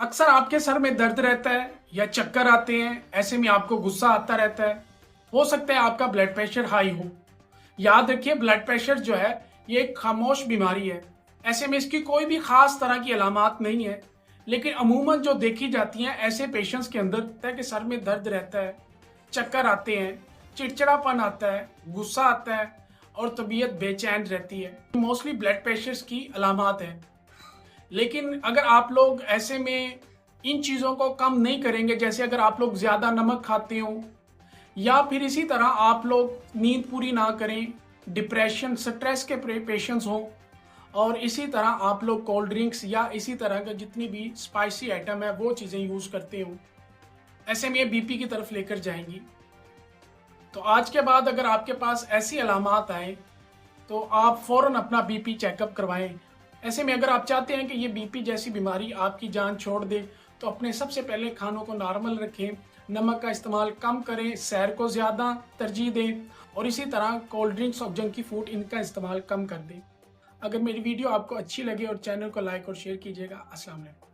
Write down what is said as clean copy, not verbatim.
अक्सर आपके सर में दर्द रहता है या चक्कर आते हैं, ऐसे में आपको गुस्सा आता रहता है। हो सकता है आपका ब्लड प्रेशर हाई हो। याद रखिए, ब्लड प्रेशर जो है ये एक खामोश बीमारी है। ऐसे में इसकी कोई भी खास तरह की अलामत नहीं है, लेकिन अमूमन जो देखी जाती हैं ऐसे पेशेंट्स के अंदर होता है कि सर में दर्द रहता है, चक्कर आते हैं, चिड़चिड़ापन आता है, गुस्सा आता है और तबीयत बेचैन रहती है। मोस्टली ब्लड प्रेशर की अलामत है। लेकिन अगर आप लोग ऐसे में इन चीज़ों को कम नहीं करेंगे, जैसे अगर आप लोग ज़्यादा नमक खाते हो या फिर इसी तरह आप लोग नींद पूरी ना करें, डिप्रेशन स्ट्रेस के पेशेंट्स हों और इसी तरह आप लोग कोल्ड ड्रिंक्स या इसी तरह का जितनी भी स्पाइसी आइटम है वो चीज़ें यूज़ करते हो, ऐसे में ये बीपी की तरफ लेकर जाएंगी। तो आज के बाद अगर आपके पास ऐसी अलामत आए तो आप फ़ौरन अपना बीपी चेकअप करवाएं। ऐसे में अगर आप चाहते हैं कि ये बीपी जैसी बीमारी आपकी जान छोड़ दे तो अपने सबसे पहले खानों को नॉर्मल रखें, नमक का इस्तेमाल कम करें, सैर को ज़्यादा तरजीह दें और इसी तरह कोल्ड ड्रिंक्स और जंकी फूड इनका इस्तेमाल कम कर दें। अगर मेरी वीडियो आपको अच्छी लगे और चैनल को लाइक और शेयर कीजिएगा। अस्सलाम वालेकुम।